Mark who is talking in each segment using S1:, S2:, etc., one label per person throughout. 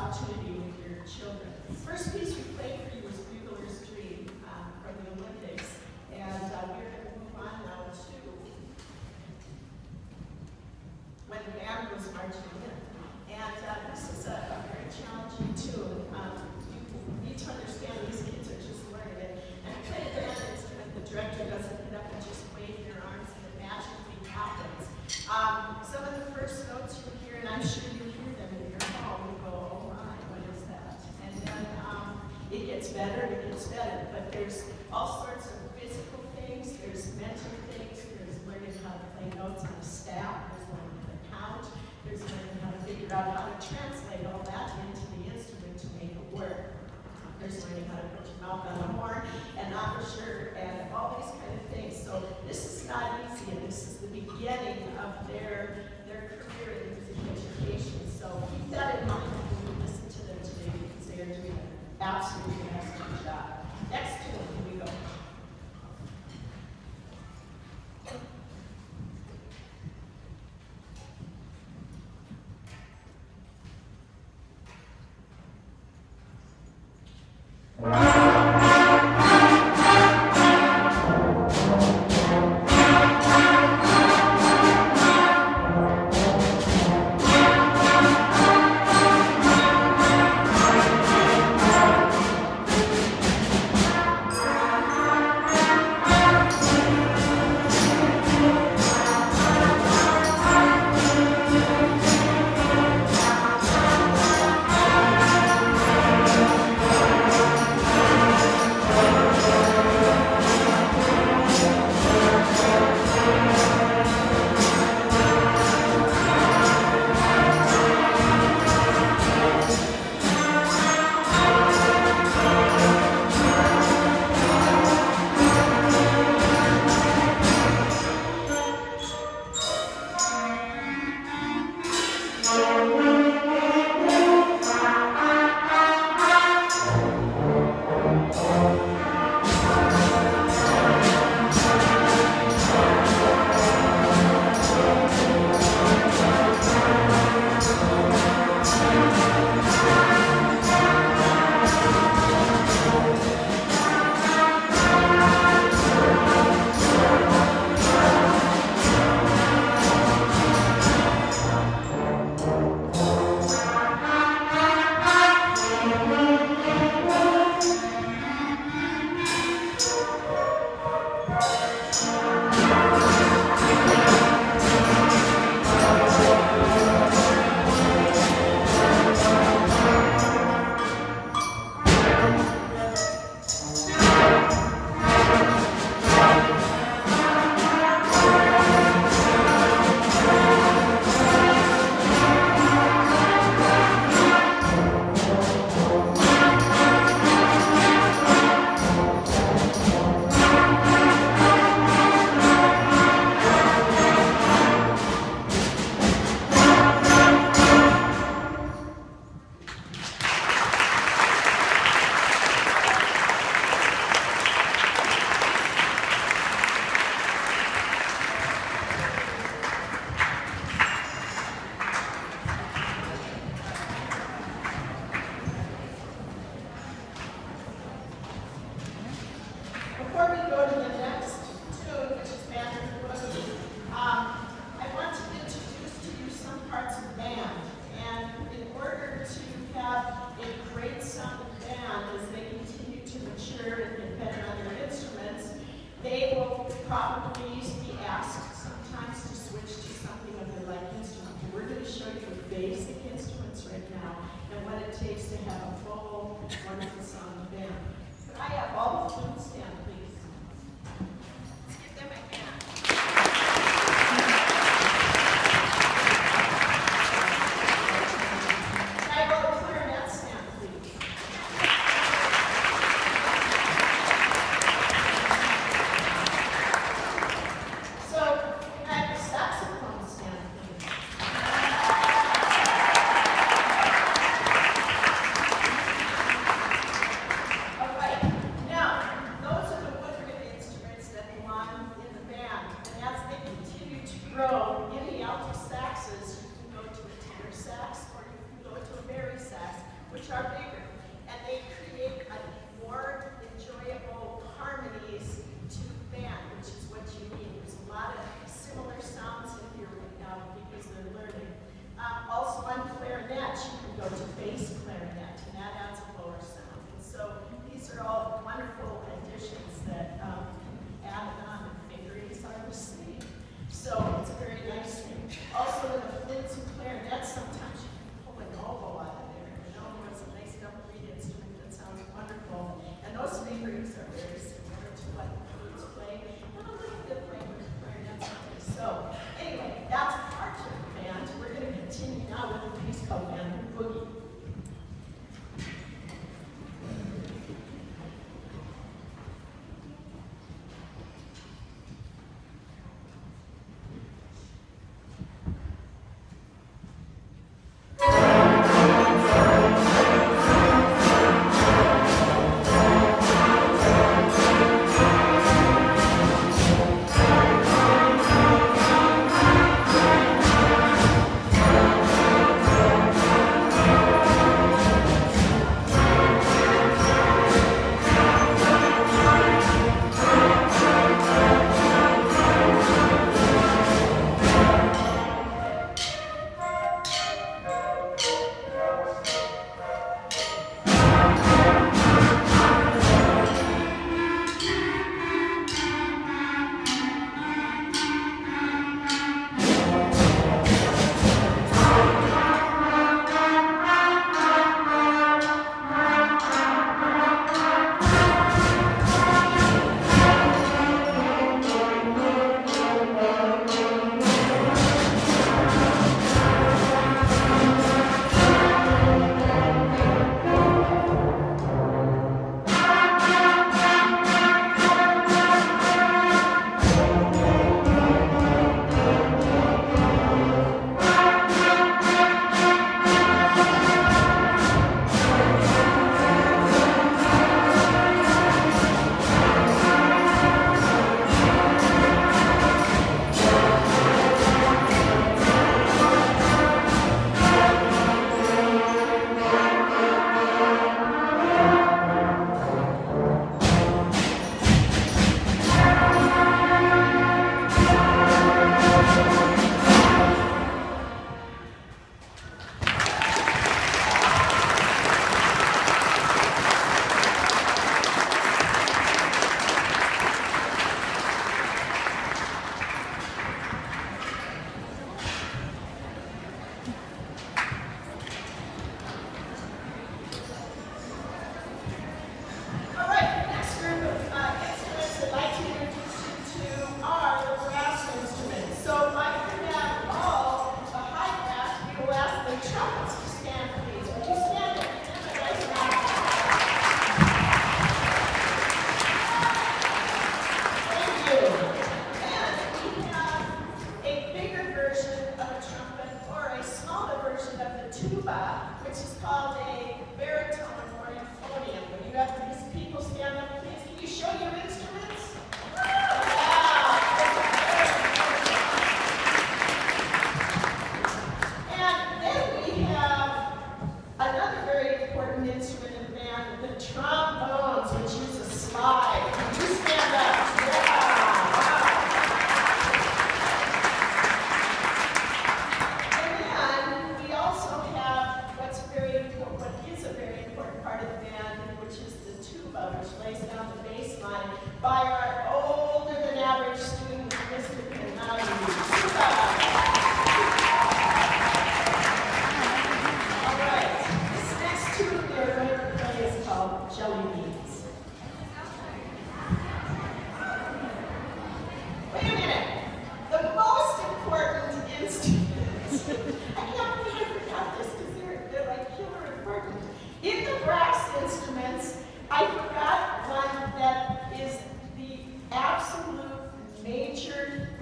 S1: opportunity with your children. First piece we played for you was Bugler's Dream from the Olympics, and we're going to move on now to when the band was marching in. And this is a very challenging tune. You need to understand these kids are just learning it. And I play the band so that the director doesn't get up and just wave their arms and it magically happens. Some of the first notes you hear, and I'm sure you hear them in your home, you go, oh my, what is that? And then it gets better, but there's all sorts of physical things, there's mental things, there's learning how to play notes on a staff, there's learning how to count, there's learning how to figure out how to translate all that into the instrument to make it work. There's learning how to put your mouth on the horn and embouchure and all these kind of things. So this is not easy, and this is the beginning of their career in music education. So keep that in mind when you listen to them today, because they are doing an absolutely excellent job. Next tune, here we go. Before we go to the next tune, which is Banner's Boogie, I want to introduce to you some parts of the band. And in order to have a great sounding band as they continue to mature and get better on their instruments, they will probably be asked sometimes to switch to something of their like instrument. And we're going to show you the basic instruments right now and what it takes to have a full, wonderful sounding band. Could I have all the flutes stand, please? Let's give them a hand. Could I have all the clarinet stand, please? So, can I have the saxophone stand, please? All right. Now, those are the woodwind instruments that belong in the band. And as they continue to grow, in the alto saxes, you can go to a tenor sax or you can go to a bari sax. which are bigger, and they create a more enjoyable harmonies to band, which is what you need. There's a lot of similar sounds in here right now because they're learning. Also on clarinet, you can go to bass clarinet, and that adds a lower sound. And so these are all wonderful additions that added on, and fingerings are the same. So it's a very nice thing. Also in the flints and clarinets, sometimes you can pull an oboe out of there. You know, it's a nice double reed instrument that sounds wonderful. And those fingerings are very similar to what the flutes play, and a little bit like the clarinets play. So anyway, that's part of the band. We're going to continue now with a piece called Bamboo Boogie.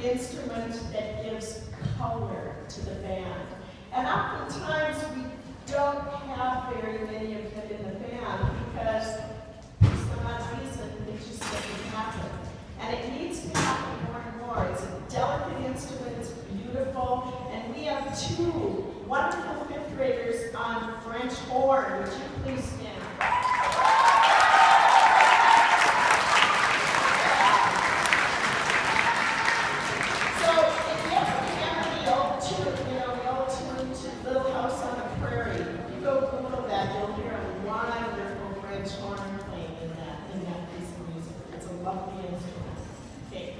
S1: Instrument that gives color to the band. And oftentimes we don't have very many of them in the band because for some odd reason it just doesn't happen. And it needs to happen more and more. It's a delicate instrument, it's beautiful, and we have two wonderful fifth graders on French horn, which you Please stand. So if you ever remember the old tune, the old tune to Little House on the Prairie, if you go Google that, you'll hear a wonderful French horn playing in that piece of music. It's a lovely instrument. Okay.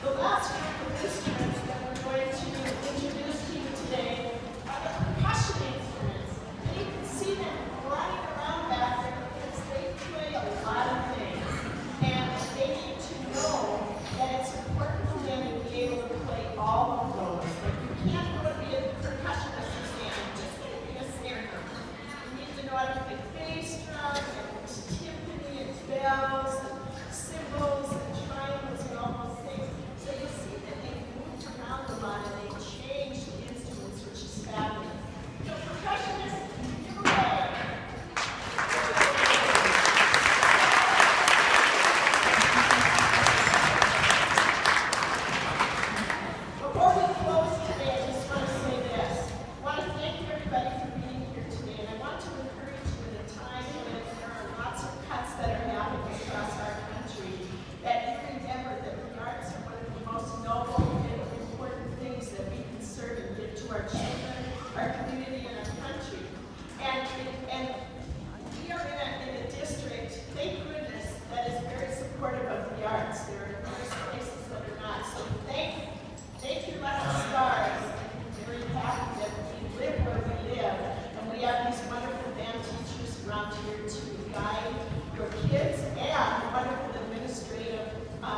S1: The last group of instruments that we're going to introduce to you today are the percussion instruments. And you can see them running around back there because they play a lot of things. And they need to know that it's important for them to be able to play all of those. Like you can't go to be a percussionist and say, I'm just going to be a snare drum. You need to know how to play bass drum and timpani and bells and cymbals and triangles and all those things. So you see that they've moved around a lot and they've changed the instruments, which is fabulous. So percussionists, give away. Before we close today, I just want to say this. I want to thank everybody for being here today, and I want to encourage you at a time when there are lots of cuts that are happening across our country, that you remember that the arts are one of the most noble and important things that we can serve and give to our children, our community, and our country. And we are in a district, thank goodness, that is very supportive of the arts. There are numerous places that are not. So thank you, Lucky Stars. I'm very happy that we live where we live, and we have these wonderful band teachers around here to guide your kids and wonderful administrative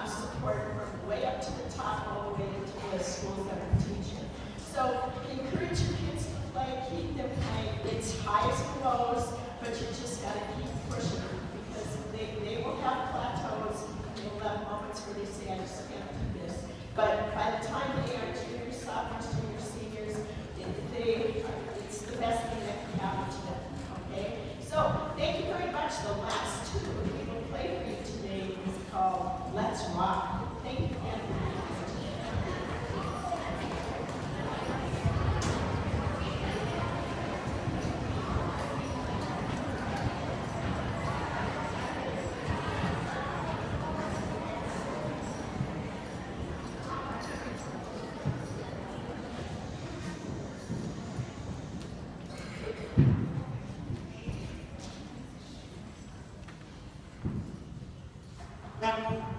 S1: support from way up to the top all the way into the schools that are teaching. So encourage your kids to play, keep them playing. It's highs and lows, but you just got to keep pushing them because they will have plateaus. They will have moments where they say, I just can't do this. But by the time they are juniors, sophomores, juniors, seniors, it's the best thing that can happen to them. Okay? So thank you very much. The last two we will play for you today is called Let's Rock. Thank you again.
S2: Now,